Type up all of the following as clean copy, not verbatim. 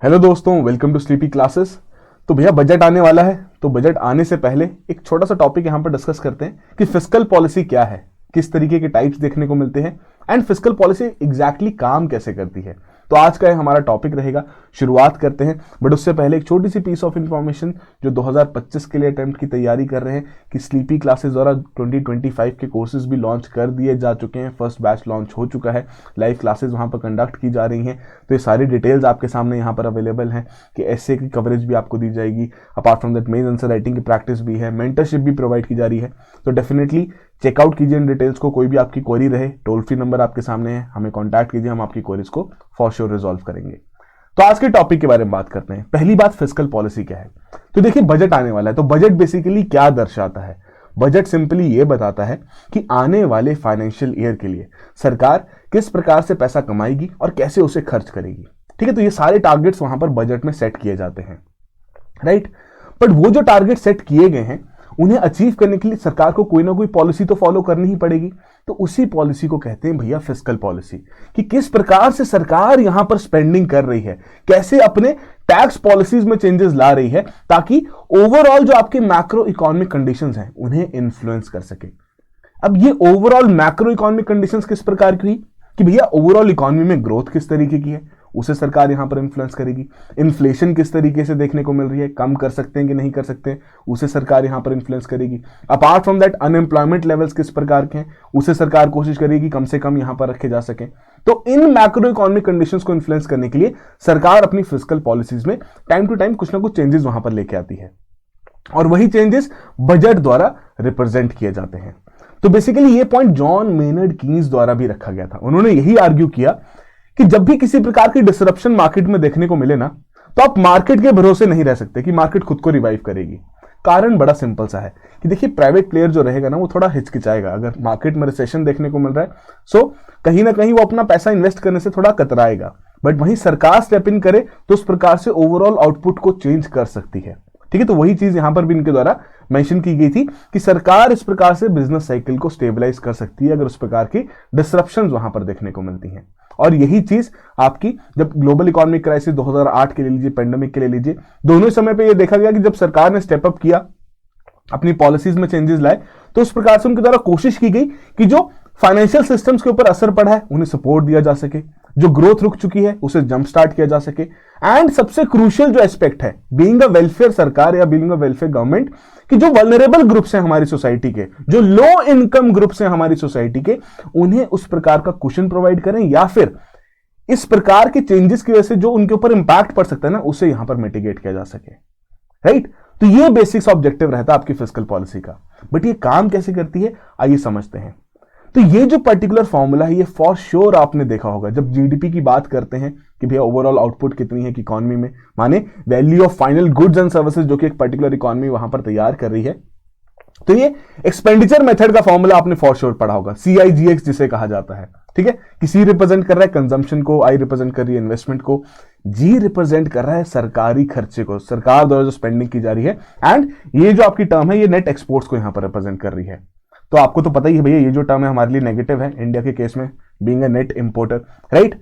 Hello दोस्तों, welcome to sleepy classes. तो भैया बजट आने वाला है, तो बजट आने से पहले एक छोटा सा टॉपिक यहां पर डिस्कस करते हैं कि फिस्कल पॉलिसी क्या है, किस तरीके के टाइप्स देखने को मिलते हैं एंड फिस्कल पॉलिसी एग्जैक्टली काम कैसे करती है। तो आज का हमारा टॉपिक रहेगा, शुरुआत करते हैं। बट उससे पहले एक छोटी सी पीस ऑफ इंफॉर्मेशन जो 2025 के लिए अटेम्प्ट की तैयारी कर रहे हैं कि स्लीपी क्लासेस द्वारा 2025 के कोर्सेज भी लॉन्च कर दिए जा चुके हैं। फर्स्ट बैच लॉन्च हो चुका है, लाइव क्लासेस वहां पर कंडक्ट की जा रही हैं। तो ये सारी डिटेल्स आपके सामने यहाँ पर अवेलेबल हैं कि ऐसे की कवरेज भी आपको दी जाएगी। Apart from that main answer writing की प्रैक्टिस भी है, मेंटरशिप भी प्रोवाइड की जा रही है। तो डेफिनेटली चेकआउट कीजिए इन डिटेल्स को। कोई भी आपकी क्वेरी रहे, टोल फ्री नंबर आपके सामने है, हमें कॉन्टैक्ट कीजिए, हम आपकी क्वेरीज को फॉर श्योर रिजॉल्व करेंगे। तो आज के टॉपिक के बारे में बात करते हैं। पहली बात, फिस्कल पॉलिसी क्या है। तो देखिए, बजट आने वाला है, तो बजट बेसिकली क्या दर्शाता है। बजट सिंपली ये बताता है कि आने वाले फाइनेंशियल ईयर के लिए सरकार किस प्रकार से पैसा कमाएगी और कैसे उसे खर्च करेगी। ठीक है, तो ये सारे टारगेट्स वहां पर बजट में सेट किए जाते हैं, राइट। बट वो जो टारगेट सेट किए गए हैं उन्हें अचीव करने के लिए सरकार को कोई ना कोई पॉलिसी तो फॉलो करनी ही पड़ेगी। तो उसी पॉलिसी को कहते हैं भैया फिस्कल पॉलिसी, कि किस प्रकार से सरकार यहां पर स्पेंडिंग कर रही है, कैसे अपने टैक्स पॉलिसीज में चेंजेस ला रही है ताकि ओवरऑल जो आपके मैक्रो इकोनॉमिक कंडीशंस हैं उन्हें इन्फ्लुएंस कर सके। अब ये ओवरऑल मैक्रो इकोनॉमिक कंडीशंस किस प्रकार की हुई कि भैया ओवरऑल इकोनॉमी में ग्रोथ किस तरीके की है, उसे सरकार यहां पर इन्फ्लुएंस करेगी। इन्फ्लेशन किस तरीके से देखने को मिल रही है, कम कर सकते हैं कि नहीं कर सकते हैं, उसे सरकार यहां पर इन्फ्लुएंस करेगी। Apart from that unemployment levels किस प्रकार के हैं, उसे सरकार कोशिश करेगी कम से कम यहां पर रखे जा सके। तो इन मैक्रो इकोनॉमिक कंडीशंस को इन्फ्लुएंस करने के लिए सरकार अपनी फिस्कल पॉलिसीज में टाइम टू टाइम कुछ ना कुछ चेंजेस वहां पर लेके आती है और वही चेंजेस बजट द्वारा रिप्रेजेंट किए जाते हैं। तो बेसिकली ये पॉइंट जॉन मेनर्ड कीन्स द्वारा भी रखा गया था। उन्होंने यही आर्ग्यू किया कि जब भी किसी प्रकार की डिसरप्शन मार्केट में देखने को मिले ना, तो आप मार्केट के भरोसे नहीं रह सकते कि मार्केट खुद को रिवाइव करेगी। कारण बड़ा सिंपल सा है कि देखिए, प्राइवेट प्लेयर जो रहेगा ना वो थोड़ा हिचकिचाएगा अगर मार्केट में रिसेशन देखने को मिल रहा है। सो कहीं ना कहीं वो अपना पैसा इन्वेस्ट करने से थोड़ा कतराएगा। बट वहीं सरकार स्टेप इन करे तो उस प्रकार से ओवरऑल आउटपुट को चेंज कर सकती है। ठीक है, तो वही चीज यहां पर भी इनके द्वारा मेंशन की गई थी कि सरकार इस प्रकार से बिजनेस साइकिल को स्टेबलाइज कर सकती है अगर उस प्रकार की डिसरप्शंस वहां पर देखने को मिलती हैं। और यही चीज आपकी जब ग्लोबल इकोनॉमिक क्राइसिस 2008 के ले लीजिए, पेंडेमिक के ले लीजिए, दोनों समय पे ये देखा गया कि जब सरकार ने स्टेप अप किया, अपनी पॉलिसीज में चेंजेस लाए, तो उस प्रकार से उनके द्वारा कोशिश की गई कि जो फाइनेंशियल सिस्टम्स के ऊपर असर पड़ा है उन्हें सपोर्ट दिया जा सके, जो ग्रोथ रुक चुकी है उसे जंप स्टार्ट किया जा सके। एंड सबसे क्रूशियल जो एस्पेक्ट है, बीइंग अ वेलफेयर सरकार या बीइंग अ वेलफेयर गवर्नमेंट, कि जो वल्नरेबल ग्रुप्स हैं हमारी सोसाइटी के, जो लो इनकम ग्रुप्स हैं हमारी सोसाइटी के, उन्हें उस प्रकार का कुशन प्रोवाइड करें या फिर इस प्रकार के चेंजेस की वजह से जो उनके ऊपर इंपैक्ट पड़ सकता है ना, उसे यहां पर मिटिगेट किया जा सके, राइट। तो ये बेसिक्स ऑब्जेक्टिव रहता है आपकी फिस्कल पॉलिसी का। बट ये काम कैसे करती है, आइए समझते हैं। तो ये जो पर्टिकुलर फॉर्मूला है, ये फॉर श्योर आपने देखा होगा जब जीडीपी की बात करते हैं कि भैया ओवरऑल आउटपुट कितनी है कि इकोनॉमी में, माने value of final goods and services जो कि एक पर्टिकुलर इकोनॉमी वहां पर तैयार कर रही है। तो ये एक्सपेंडिचर मेथड का फॉर्मूला आपने फॉर श्योर पढ़ा होगा, CIGX जिसे कहा जाता है। ठीक है, कि C रिप्रेजेंट कर रहा है कंजम्पशन को, I रिप्रेजेंट कर रही है इन्वेस्टमेंट को, G रिप्रेजेंट कर रहा है सरकारी खर्चे को, सरकार द्वारा जो स्पेंडिंग की जा रही है, एंड ये जो आपकी टर्म है ये नेट एक्सपोर्ट्स को यहां पर रिप्रेजेंट कर रही है। तो आपको तो पता ही है भैया, ये जो टर्म है हमारे लिए नेगेटिव है इंडिया के केस में, being a net importer, right.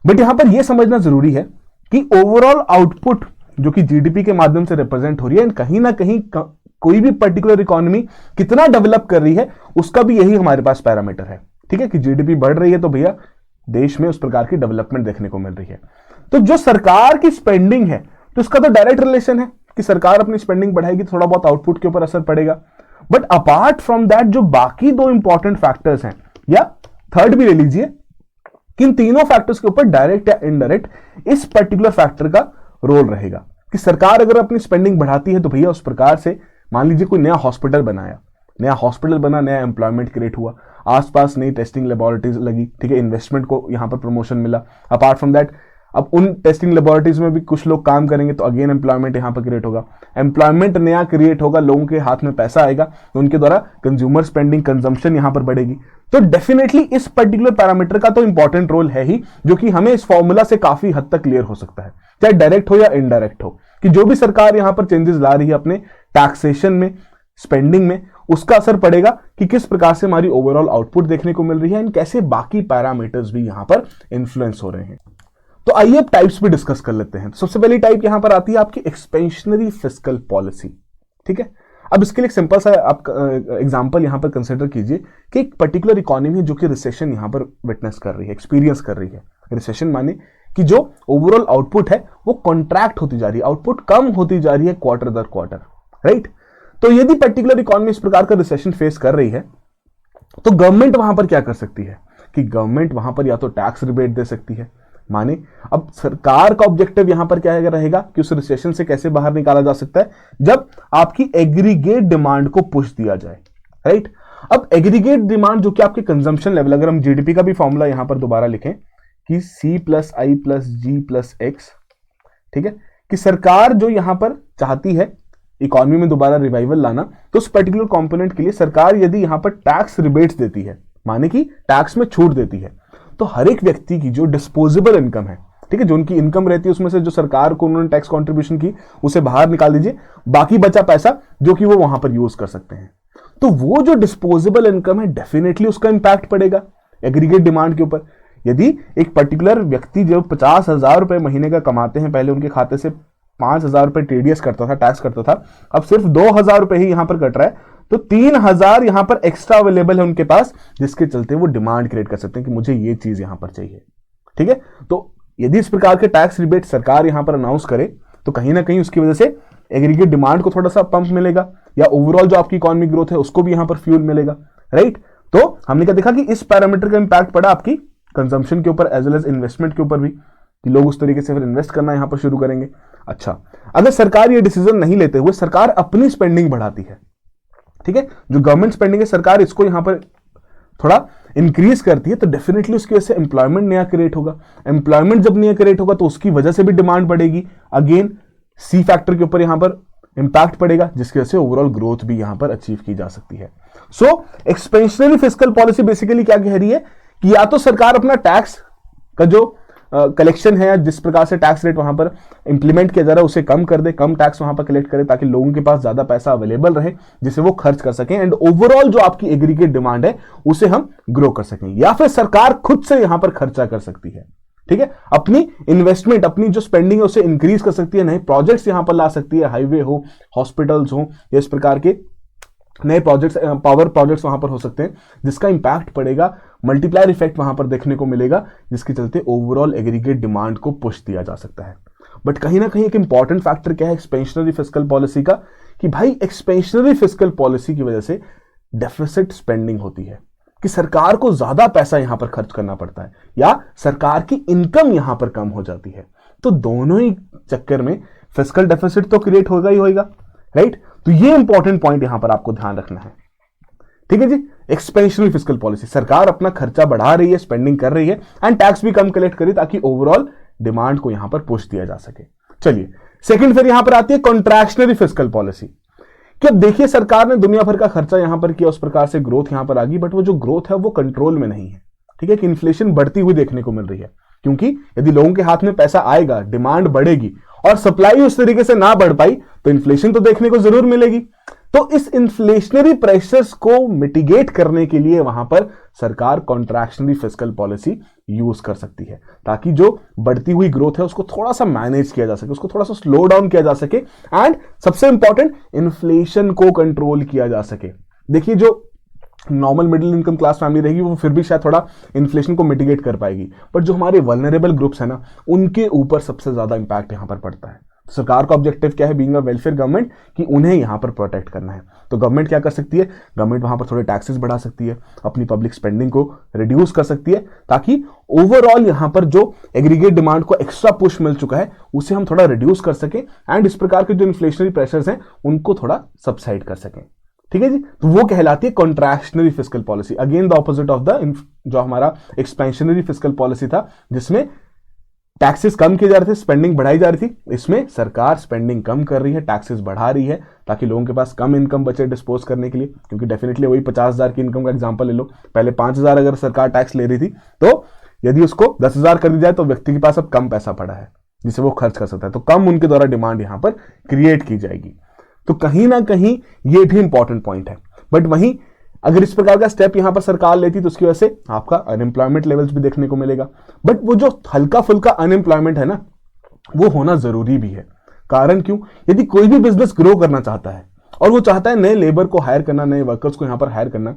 But यहां पर यह समझना जरूरी है कि ओवरऑल आउटपुट जो कि जीडीपी के माध्यम से रिप्रेजेंट हो रही है, कहीं ना कहीं कोई भी पर्टिकुलर इकोनॉमी कितना डेवलप कर रही है उसका भी यही हमारे पास पैरामीटर है। ठीक है, कि जीडीपी बढ़ रही है तो भैया देश में उस प्रकार की डेवलपमेंट देखने को मिल रही है। तो जो सरकार की स्पेंडिंग है, तो इसका तो डायरेक्ट रिलेशन है कि सरकार अपनी स्पेंडिंग बढ़ाएगी, थोड़ा बहुत आउटपुट के ऊपर असर पड़ेगा। बट अपार्ट फ्रॉम दैट जो बाकी दो इंपॉर्टेंट फैक्टर्स हैं, या थर्ड भी ले लीजिए, कि इन तीनों फैक्टर्स के ऊपर डायरेक्ट या इनडायरेक्ट इस पर्टिकुलर फैक्टर का रोल रहेगा। कि सरकार अगर अपनी स्पेंडिंग बढ़ाती है तो भैया उस प्रकार से मान लीजिए कोई नया हॉस्पिटल बना, नया एम्प्लॉयमेंट क्रिएट हुआ, आसपास नई टेस्टिंग लेबोरेटरीज लगी, ठीक है, इन्वेस्टमेंट को यहां पर प्रमोशन मिला। अपार्ट फ्रॉम दैट अब उन टेस्टिंग लेबोरेटरीज में भी कुछ लोग काम करेंगे तो अगेन एम्प्लॉयमेंट यहां पर क्रिएट होगा, एम्प्लॉयमेंट नया क्रिएट होगा, लोगों के हाथ में पैसा आएगा तो उनके द्वारा कंज्यूमर स्पेंडिंग, कंजम्पशन यहां पर बढ़ेगी। तो डेफिनेटली इस पर्टिकुलर पैरामीटर का तो इंपॉर्टेंट रोल है ही, जो कि हमें इस फॉर्मूला से काफी हद तक क्लियर हो सकता है, चाहे डायरेक्ट हो या इनडायरेक्ट हो, कि जो भी सरकार यहां पर चेंजेस ला रही है अपने टैक्सेशन में, स्पेंडिंग में, उसका असर पड़ेगा कि किस प्रकार से हमारी ओवरऑल आउटपुट देखने को मिल रही है एंड कैसे बाकी पैरामीटर्स भी यहां पर इन्फ्लुएंस हो रहे हैं। तो आइए अब टाइप्स भी डिस्कस कर लेते हैं। सबसे पहली टाइप यहां पर आती है आपकी एक्सपेंशनरी फिस्कल पॉलिसी। ठीक है, अब इसके लिए एक सिंपल सा आप एग्जांपल यहां पर कंसिडर कीजिए कि एक पर्टिकुलर इकोनॉमी जो कि रिसेशन यहां पर विटनेस कर रही है, एक्सपीरियंस कर रही है। रिसेशन माने कि जो ओवरऑल आउटपुट है वो कॉन्ट्रैक्ट होती जा रही है, आउटपुट कम होती जा रही है क्वार्टर दर क्वार्टर, राइट। तो यदि पर्टिकुलर इकोनॉमी इस प्रकार का रिसेशन फेस कर रही है तो गवर्नमेंट वहां पर क्या कर सकती है कि गवर्नमेंट वहां पर या तो टैक्स रिबेट दे सकती है। माने अब सरकार का ऑब्जेक्टिव यहां पर क्या रहेगा कि उस रिसेशन से कैसे बाहर निकाला जा सकता है, जब आपकी एग्रीगेट डिमांड को पुश दिया जाए, राइट। अब एग्रीगेट डिमांड जो कि आपके कंजम्पशन लेवल, अगर हम जीडीपी का भी फॉर्मूला यहां पर दोबारा लिखें कि C+I+G+X, ठीक है, कि सरकार जो यहां पर चाहती है इकोनॉमी में दोबारा रिवाइवल लाना, तो उस पर्टिकुलर कंपोनेंट के लिए सरकार यदि यहां पर टैक्स रिबेट्स देती है, माने कि टैक्स में छूट देती है, तो हर एक व्यक्ति की जो डिस्पोजेबल इनकम है, ठीक है, जो उनकी इनकम रहती है उसमें से जो सरकार को उन्होंने टैक्स कंट्रीब्यूशन की उसे बाहर निकाल दीजिए, बाकी बचा पैसा जो कि वो वहां पर यूज कर सकते हैं। तो वो जो डिस्पोजेबल इनकम है डेफिनेटली उसका इंपैक्ट पड़ेगा एग्रीगेट डिमांड के ऊपर। यदि एक पर्टिकुलर व्यक्ति जो 50,000 रुपए महीने का कमाते हैं, पहले उनके खाते से 5,000 रुपए टीडीएस करता था, टैक्स करता था, अब सिर्फ 2,000 रुपए ही यहां पर कट रहा है, तो 3,000 यहां पर एक्स्ट्रा अवेलेबल है उनके पास, जिसके चलते वो डिमांड क्रिएट कर सकते हैं कि मुझे ये चीज यहां पर चाहिए। ठीक है, तो यदि इस प्रकार के टैक्स रिबेट सरकार यहां पर अनाउंस करे तो कहीं ना कहीं उसकी वजह से एग्रीगेट डिमांड को थोड़ा सा पंप मिलेगा, या ओवरऑल जो आपकी इकोनॉमिक ग्रोथ है उसको भी यहां पर फ्यूल मिलेगा, राइट। तो हमने क्या देखा कि इस पैरामीटर का इंपैक्ट पड़ा आपकी कंजम्पशन के ऊपर एज वेल एज इन्वेस्टमेंट के ऊपर भी, कि लोग उस तरीके से फिर इन्वेस्ट करना यहां पर शुरू करेंगे। अच्छा, अगर सरकार ये डिसीजन नहीं लेते हुए सरकार अपनी स्पेंडिंग बढ़ाती है, ठीक है, जो गवर्नमेंट स्पेंडिंग है सरकार इसको यहां पर थोड़ा इंक्रीज करती है, तो डेफिनेटली उसकी वजह से एम्प्लॉयमेंट नया क्रिएट होगा। एम्प्लॉयमेंट जब नया क्रिएट होगा तो उसकी वजह से भी डिमांड बढ़ेगी, अगेन सी फैक्टर के ऊपर यहां पर इंपैक्ट पड़ेगा, जिसकी वजह से ओवरऑल ग्रोथ भी यहां पर अचीव की जा सकती है। सो एक्सपेंशनरी फिस्कल पॉलिसी बेसिकली क्या कह रही है कि या तो सरकार अपना टैक्स का जो कलेक्शन है, जिस प्रकार से टैक्स रेट वहां पर इंप्लीमेंट किया जा रहा है उसे कम कर दे, कम टैक्स वहां पर कलेक्ट करे, ताकि लोगों के पास ज्यादा पैसा अवेलेबल रहे जिसे वो खर्च कर सकें, एंड ओवरऑल जो आपकी एग्रीगेट डिमांड है उसे हम ग्रो कर सकें। या फिर सरकार खुद से यहां पर खर्चा कर सकती है, ठीक है, अपनी इन्वेस्टमेंट, अपनी जो स्पेंडिंग है उसे इंक्रीज कर सकती है, नए प्रोजेक्ट्स यहां पर ला सकती है, हाईवे हो, हॉस्पिटल्स हो, इस प्रकार के नए प्रोजेक्ट्स, पावर प्रोजेक्ट्स वहां पर हो सकते हैं, जिसका इंपैक्ट पड़ेगा, मल्टीप्लायर इफेक्ट वहां पर देखने को मिलेगा, जिसके चलते ओवरऑल एग्रीगेट डिमांड को पुश दिया जा सकता है। बट कहीं ना कहीं एक इंपॉर्टेंट फैक्टर क्या है एक्सपेंशनरी फिस्कल पॉलिसी का, कि भाई एक्सपेंशनरी फिस्कल पॉलिसी की वजह से डेफिसिट स्पेंडिंग होती है, कि सरकार को ज्यादा पैसा यहां पर खर्च करना पड़ता है, या सरकार की इनकम यहां पर कम हो जाती है। तो दोनों ही चक्कर में फिस्कल डेफिसिट तो क्रिएट होगा ही होगा, राइट। तो ये इंपॉर्टेंट पॉइंट यहां पर आपको ध्यान रखना है, ठीक है जी। एक्सपेंशनरी फिस्कल पॉलिसी, सरकार अपना खर्चा बढ़ा रही है, स्पेंडिंग कर रही है, एंड टैक्स भी कम कलेक्ट करे ताकि ओवरऑल डिमांड को यहां पर पुश दिया जा सके। चलिए सेकंड फिर यहां पर आती है कॉन्ट्रैक्शनरी फिस्कल पॉलिसी, कि अब देखिए सरकार ने दुनिया भर का खर्चा यहां पर किया, उस प्रकार से ग्रोथ यहां पर आ गई, बट वो जो ग्रोथ है वो कंट्रोल में नहीं है, ठीक है, कि इन्फ्लेशन बढ़ती हुई देखने को मिल रही है, क्योंकि यदि लोगों के हाथ में पैसा आएगा, डिमांड बढ़ेगी और सप्लाई उस तरीके से ना बढ़ पाई तो इन्फ्लेशन तो देखने को जरूर मिलेगी। तो इस इन्फ्लेशनरी प्रेशर्स को मिटिगेट करने के लिए वहां पर सरकार कॉन्ट्रैक्शनरी फिस्कल पॉलिसी यूज कर सकती है, ताकि जो बढ़ती हुई ग्रोथ है उसको थोड़ा सा मैनेज किया जा सके, उसको थोड़ा सा स्लो डाउन किया जा सके, एंड सबसे इंपॉर्टेंट इन्फ्लेशन को कंट्रोल किया जा सके। देखिए जो normal middle income class family रहेगी वो फिर भी शायद थोड़ा इन्फ्लेशन को मिटिगेट कर पाएगी, बट जो हमारे वल्नरेबल ग्रुप्स है ना, उनके ऊपर सबसे ज्यादा इंपैक्ट यहां पर पड़ता है। सरकार का ऑब्जेक्टिव क्या है, बीइंग अ वेलफेयर गवर्नमेंट, कि उन्हें यहां पर प्रोटेक्ट करना है। तो गवर्नमेंट क्या कर सकती है, गवर्नमेंट वहां पर थोड़े टैक्सेस बढ़ा सकती है, अपनी पब्लिक स्पेंडिंग को रिड्यूस कर सकती है, ताकि ओवरऑल यहां पर जो एग्रीगेट डिमांड को एक्स्ट्रा पुश मिल चुका है उसे हम थोड़ा रिड्यूस कर सकें, एंड इस प्रकार के जो इन्फ्लेशनरी प्रेशर्स हैं उनको थोड़ा सबसाइड कर सकें, ठीक है जी। तो वो कहलाती है contractionary fiscal policy, again the opposite of the जो हमारा एक्सपेंशनरी फिस्कल पॉलिसी था, जिसमें टैक्सेस कम किए जा रहे थे, स्पेंडिंग बढ़ाई जा रही थी। इसमें सरकार स्पेंडिंग कम कर रही है, टैक्सेस बढ़ा रही है, ताकि लोगों के पास कम इनकम बचे डिस्पोज करने के लिए, क्योंकि डेफिनेटली वही 50,000 की इनकम का एग्जांपल ले लो, पहले 5,000 अगर सरकार टैक्स ले रही थी, तो यदि उसको 10,000 कर दी जाए तो व्यक्ति के पास अब कम पैसा पड़ा है जिसे वो खर्च कर सकता है, तो कम उनके द्वारा डिमांड यहां पर क्रिएट की जाएगी। तो कहीं ना कहीं ये भी इंपॉर्टेंट पॉइंट है। बट वहीं अगर इस प्रकार का स्टेप यहां पर सरकार लेती तो उसकी वजह से आपका अनएम्प्लॉयमेंट लेवल्स भी देखने को मिलेगा। बट वो जो हल्का फुल्का अनएम्प्लॉयमेंट है ना, वो होना जरूरी भी है। कारण क्यों? यदि कोई भी बिजनेस ग्रो करना चाहता है और वो चाहता है नए लेबर को हायर करना, नए वर्कर्स को यहां पर हायर करना,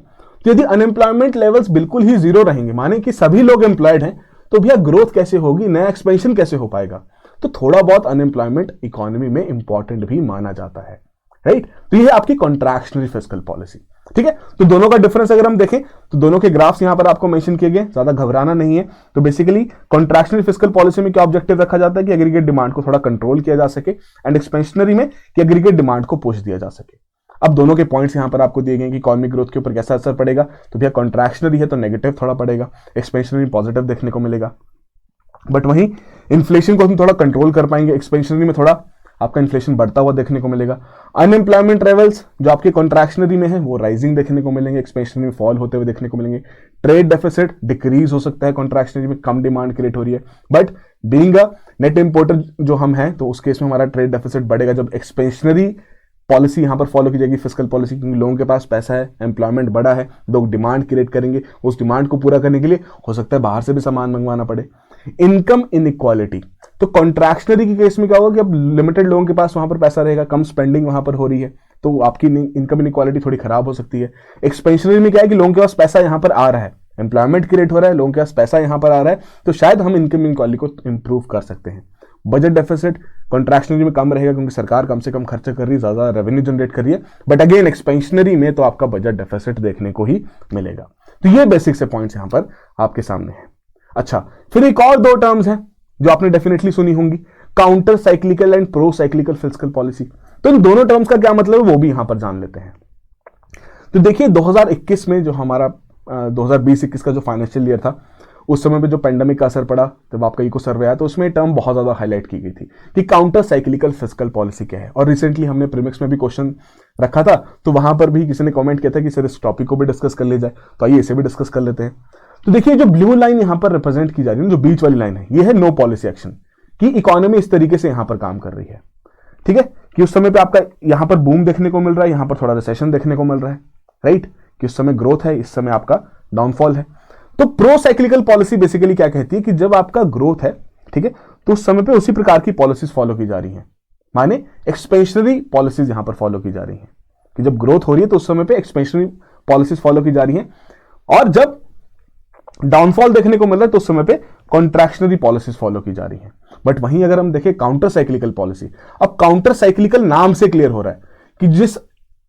तो यदि अनएम्प्लॉयमेंट लेवल्स बिल्कुल ही जीरो रहेंगे, माने कि सभी लोग एम्प्लॉयड हैं, तो भैया ग्रोथ कैसे होगी, नया एक्सपेंशन कैसे हो पाएगा? तो थोड़ा बहुत अनएम्प्लॉयमेंट इकोनॉमी में इंपॉर्टेंट भी माना जाता है, राइट? तो ये है आपकी कॉन्ट्रैक्शनरी फिस्कल पॉलिसी, ठीक है। तो दोनों का डिफरेंस अगर हम देखें तो दोनों के ग्राफ्स यहां पर आपको मेंशन किए गए, ज्यादा घबराना नहीं है। तो बेसिकली कॉन्ट्रैक्शनरी फिस्कल पॉलिसी में क्या ऑब्जेक्टिव रखा जाता है कि एग्रीगेट डिमांड को थोड़ा कंट्रोल किया जा सके, एंड एक्सपेंशनरी में कि एग्रीगेट डिमांड को पुश दिया जा सके। अब दोनों के पॉइंट्स यहां पर आपको दिए गए कि इकोनॉमिक ग्रोथ के ऊपर कैसा असर पड़ेगा। तो भैया कॉन्ट्रैक्शनरी है तो नेगेटिव थोड़ा पड़ेगा, एक्सपेंशनरी पॉजिटिव देखने को मिलेगा। बट वहीं इन्फ्लेशन को हम थोड़ा कंट्रोल कर पाएंगे, एक्सपेंशनरी में थोड़ा आपका इन्फ्लेशन बढ़ता हुआ देखने को मिलेगा। अनएम्प्लॉयमेंट लेवल्स जो आपके कॉन्ट्रैक्शनरी में है वो राइजिंग देखने को मिलेंगे, एक्सपेंशनरी में फॉल होते हुए देखने को मिलेंगे। ट्रेड डेफिसिट डिक्रीज हो सकता है, कॉन्ट्रैक्शनरी में कम डिमांड क्रिएट हो रही है। But being a net importer जो हम हैं, तो उस केस में हमारा ट्रेड डेफिसिट बढ़ेगा जब एक्सपेंशनरी पॉलिसी यहां पर फॉलो की जाएगी, फिस्कल पॉलिसी, क्योंकि लोगों के पास पैसा है, एम्प्लॉयमेंट बढ़ा है, लोग डिमांड क्रिएट करेंगे, उस डिमांड को पूरा करने के लिए हो सकता है बाहर से भी सामान मंगवाना पड़े। इनकम इनइक्वालिटी, तो कॉन्ट्रैक्शनरी के केस में क्या होगा कि अब लिमिटेड लोगों के पास वहां पर पैसा रहेगा, कम स्पेंडिंग वहां पर हो रही है, तो आपकी इनकम इनइक्वालिटी थोड़ी खराब हो सकती है। एक्सपेंशनरी में क्या है कि लोगों के पास पैसा यहां पर आ रहा है, एम्प्लॉयमेंट क्रिएट हो रहा है, लोगों के पास पैसा यहां पर आ रहा है, तो शायद हम इनकम इनइक्वालिटी को इंप्रूव कर सकते हैं। बजट डेफिसिट कॉन्ट्रैक्शनरी में कम रहेगा क्योंकि सरकार कम से कम खर्चे कर रही है, ज्यादा रेवेन्यू जनरेट कर रही है। बट अगेन एक्सपेंशनरी में तो आपका बजट डेफिसिट देखने को ही मिलेगा। तो ये बेसिक से पॉइंट्स यहां पर आपके सामने है। अच्छा, फिर एक और दो टर्म्स हैं जो आपने डेफिनेटली सुनी होंगी, counter cyclical and pro cyclical fiscal policy. तो इन दोनों टर्म्स का क्या मतलब है वो भी यहां पर जान लेते हैं। तो देखिए 2021 में जो हमारा 2020-21 का जो फाइनेंशियल ईयर था, उस समय पे जो पेंडेमिक का असर पड़ा, जब आपका इको सर्वे आया, तो उसमें टर्म बहुत ज्यादा हाईलाइट की गई थी कि काउंटर साइक्लिकल फिस्कल पॉलिसी क्या है। और रिसेंटली हमने प्रीमिक्स में भी क्वेश्चन रखा था, तो वहां पर भी किसी ने कमेंट किया था कि सर इस टॉपिक को भी डिस्कस कर ले जाए, तो आइए इसे भी डिस्कस कर लेते हैं। तो देखिए जो ब्लू लाइन यहां पर रिप्रेजेंट की जा रही है, जो बीच वाली लाइन है, ये है नो पॉलिसी एक्शन, कि इकोनॉमी इस तरीके से यहां पर काम कर रही है, ठीक है, कि उस समय पे आपका यहां पर बूम देखने को मिल रहा है, यहां पर थोड़ा रिसेशन देखने को मिल रहा है, राइट, कि उस समय ग्रोथ है, इस समय आपका डाउनफॉल है। तो प्रो साइक्लिकल पॉलिसी बेसिकली क्या कहती है कि जब आपका ग्रोथ है, ठीक है, तो उस समय पे उसी प्रकार की पॉलिसीज फॉलो की जा रही हैं, माने एक्सपेंशनरी पॉलिसीज यहां पर फॉलो की जा रही हैं, कि जब ग्रोथ हो रही है तो उस समय पे एक्सपेंशनरी पॉलिसीज फॉलो की जा रही हैं, और जब डाउनफॉल देखने को मिल रहा है तो उस समय पे कॉन्ट्रैक्शनरी पॉलिसीज फॉलो की जा रही हैं। बट वहीं अगर हम देखें काउंटर साइक्लिकल पॉलिसी, अब काउंटर साइक्लिकल नाम से क्लियर हो रहा है कि जिस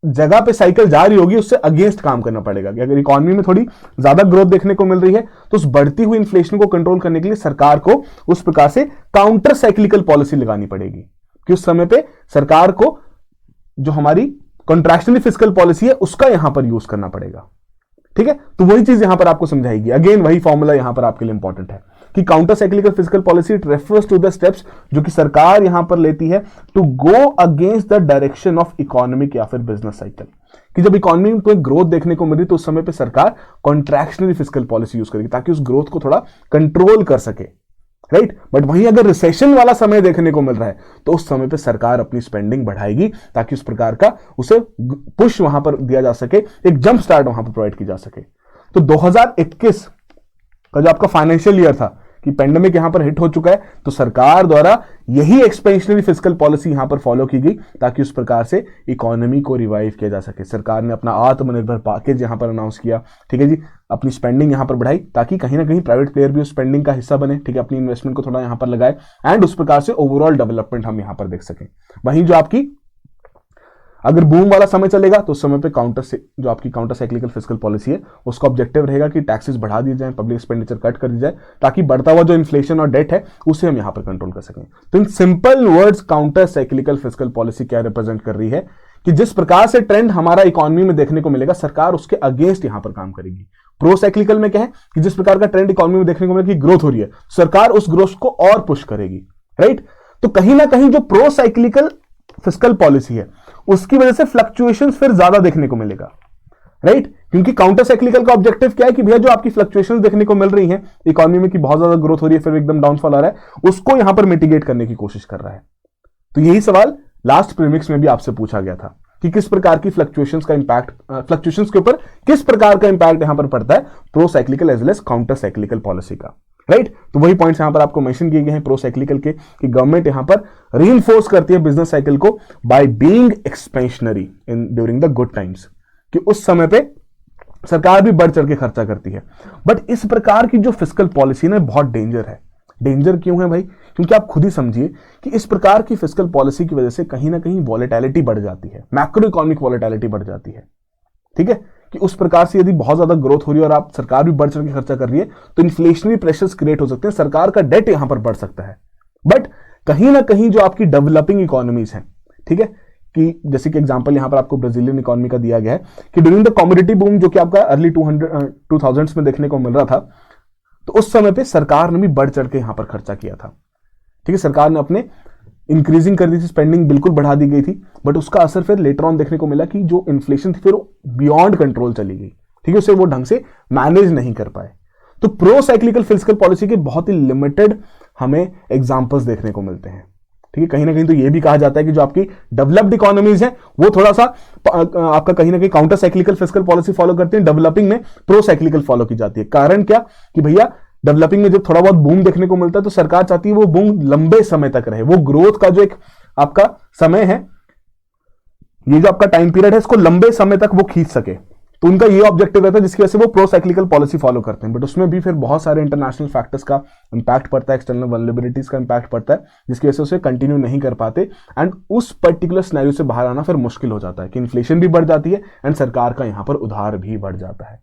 जगह पे साइकिल जा रही होगी उससे अगेंस्ट काम करना पड़ेगा, कि अगर इकोनॉमी में थोड़ी ज्यादा ग्रोथ देखने को मिल रही है तो उस बढ़ती हुई इन्फ्लेशन को कंट्रोल करने के लिए सरकार को उस प्रकार से काउंटर साइक्लिकल पॉलिसी लगानी पड़ेगी, कि उस समय पे सरकार को जो हमारी कॉन्ट्रैक्शनरी फिस्कल पॉलिसी है उसका यहां पर यूज करना पड़ेगा, ठीक है। तो वही चीज यहां पर आपको समझाएगी, अगेन वही फॉर्मूला यहां पर आपके लिए इंपॉर्टेंट है कि counter cyclical fiscal policy refers to the steps जो कि सरकार यहां पर लेती है to go against the direction of economic या फिर बिजनेस साइकिल, कि जब इकोनॉमी में कोई ग्रोथ देखने को मिल रही तो उस समय पे सरकार कॉन्ट्रैक्शनरी फिस्कल पॉलिसी यूज करेगी ताकि उस ग्रोथ को थोड़ा कंट्रोल कर सके, राइट। बट वहीं अगर रिसेशन वाला समय देखने को मिल रहा है तो उस समय पे सरकार अपनी स्पेंडिंग बढ़ाएगी ताकि उस प्रकार का उसे पुश वहां पर दिया जा सके, एक जंप स्टार्ट वहां पर प्रोवाइड की जा सके। तो 2021 का जो आपका फाइनेंशियल ईयर था कि पेंडेमिक यहां पर हिट हो चुका है, तो सरकार द्वारा यही एक्सपेंशनरी फिस्कल पॉलिसी यहां पर फॉलो की गई ताकि उस प्रकार से इकोनॉमी को रिवाइव किया जा सके। सरकार ने अपना आत्मनिर्भर पैकेज यहां पर अनाउंस किया, ठीक है जी, अपनी स्पेंडिंग यहां पर बढ़ाई ताकि कहीं ना कहीं प्राइवेट प्लेयर भी उस स्पेंडिंग का हिस्सा बने, ठीक है, अपनी इन्वेस्टमेंट को थोड़ा यहां पर लगाए एंड उस प्रकार से ओवरऑल डेवलपमेंट हम यहां पर देख सकें। वहीं जो आपकी अगर बूम वाला समय चलेगा तो उस समय पे काउंटर से जो आपकी काउंटर साइक्लिकल फिस्कल पॉलिसी है उसका ऑब्जेक्टिव रहेगा कि टैक्सेस बढ़ा दिए जाएं, पब्लिक एक्सपेंडिचर कट कर दी जाए ताकि बढ़ता हुआ जो इन्फ्लेशन और डेट है उसे हम यहां पर कंट्रोल कर सकें। तो in simple words counter cyclical fiscal policy क्या रिप्रेजेंट कर रही है कि जिस प्रकार से ट्रेंड हमारा इकोनॉमी में देखने को मिलेगा सरकार उसके अगेंस्ट यहां पर काम करेगी। प्रो साइक्लिकल में क्या है कि जिस प्रकार का ट्रेंड इकोनॉमी में देखने को मिलेगा कि ग्रोथ हो रही है, सरकार उस ग्रोथ को और पुश करेगी, राइट। तो कहीं ना कहीं जो प्रो साइक्लिकल फिस्कल पॉलिसी है उसकी वजह से फ्लक्चुएशंस फिर ज्यादा देखने को मिलेगा, राइट, क्योंकि काउंटर साइक्लिकल का ऑब्जेक्टिव क्या है कि भैया जो आपकी फ्लक्चुएशंस देखने को मिल रही हैं इकोनॉमी में कि बहुत ज्यादा ग्रोथ हो रही है फिर एकदम डाउनफॉल आ रहा है, उसको यहां पर मिटिगेट करने की कोशिश कर रहा है। तो यही सवाल लास्ट प्रीमिक्स में भी आपसे पूछा गया था कि किस प्रकार की फ्लक्चुएशंस के ऊपर किस प्रकार का इंपैक्ट यहां पर पड़ता है pro cyclical as well as counter cyclical policy का, राइट। तो वही पॉइंट्स यहां पर आपको मेंशन किए गए हैं प्रो साइक्लिकल के, कि गवर्नमेंट यहां पर रीइंफोर्स करती है बिजनेस साइकिल को by being expansionary in during the good times, कि उस समय पे सरकार भी बढ़ चढ़ के खर्चा करती है। बट इस प्रकार की जो फिस्कल पॉलिसी ना बहुत डेंजर है। डेंजर क्यों है भाई? क्योंकि आप खुद ही समझिए कि इस प्रकार की फिस्कल पॉलिसी की वजह से कहीं ना कहीं वॉलेटिलिटी बढ़ जाती है, मैक्रो इकोनॉमिक वॉलेटिलिटी बढ़ जाती है, ठीक है। कि उस प्रकार से यदि बहुत ज्यादा ग्रोथ हो रही है और आप सरकार भी बढ़ चढ़ के खर्चा कर रही है तो इन्फ्लेशनरी प्रेशर्स क्रिएट हो सकते हैं, सरकार का डेट यहां पर बढ़ सकता है। बट कहीं ना कहीं जो आपकी डेवलपिंग इकोनॉमीज हैं, ठीक है, कि जैसे कि एग्जांपल यहां पर आपको ब्राजीलियन इकोनॉमी का दिया गया है कि ड्यूरिंग द कमोडिटी बूम जो कि आपका अर्ली 2000s में देखने को मिल रहा था, तो उस समय पे सरकार ने भी बढ़ चढ़ के यहां पर खर्चा किया था, ठीक है। सरकार ने अपने इंक्रीजिंग कर दी थी, स्पेंडिंग बिल्कुल बढ़ा दी गई थी, बट उसका असर फिर लेटर ऑन देखने को मिला कि जो इन्फ्लेशन थी फिर बियॉन्ड कंट्रोल चली गई, ठीक है, उसे वो ढंग से मैनेज नहीं कर पाए। तो प्रो साइक्लिकल फिस्कल पॉलिसी के बहुत ही लिमिटेड हमें एग्जांपल्स देखने को मिलते हैं, ठीक है। कहीं ना कहीं तो ये भी कहा जाता है कि जो आपकी डेवलप्ड इकोनॉमीज हैं वो थोड़ा सा आपका कहीं ना कहीं counter cyclical fiscal policy follow करते हैं, डेवलपिंग में प्रो साइक्लिकल फॉलो की जाती है। कारण क्या कि भैया डेवलपिंग में जब थोड़ा बहुत बूम देखने को मिलता है तो सरकार चाहती है वो बूम लंबे समय तक रहे, वो ग्रोथ का जो एक आपका समय है, ये जो आपका टाइम पीरियड है, इसको लंबे समय तक वो खींच सके। तो उनका ये ऑब्जेक्टिव रहता है जिसकी वजह से वो प्रो साइक्लिकल पॉलिसी फॉलो करते हैं। बट उसमें भी फिर बहुत सारे इंटरनेशनल फैक्टर्स का इंपैक्ट पड़ता है, एक्सटर्नल वल्नरेबिलिटीज का इंपैक्ट पड़ता है, जिसकी वजह से उसे कंटिन्यू नहीं कर पाते एंड उस पर्टिकुलर सिनेरियो से बाहर आना फिर मुश्किल हो जाता है कि इन्फ्लेशन भी बढ़ जाती है एंड सरकार का यहां पर उधार भी बढ़ जाता है।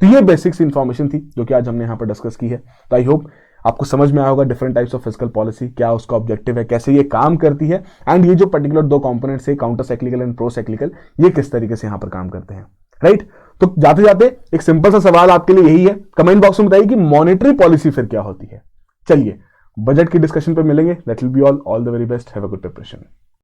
तो ये बेसिक्स इंफॉर्मेशन थी जो कि आज हमने यहां पर डिस्कस की है। तो आई होप आपको समझ में आया होगा different types of fiscal policy, क्या उसका ऑब्जेक्टिव है, कैसे ये काम करती है एंड ये जो पर्टिकुलर दो कंपोनेंट्स है counter cyclical and pro cyclical, ये किस तरीके से यहां पर काम करते हैं, राइट। तो जाते जाते एक सिंपल सा सवाल आपके लिए यही है, कमेंट बॉक्स में बताइए कि मॉनेटरी पॉलिसी फिर क्या होती है। चलिए बजट की डिस्कशन पे मिलेंगे। That will be all the very best, have a good preparation.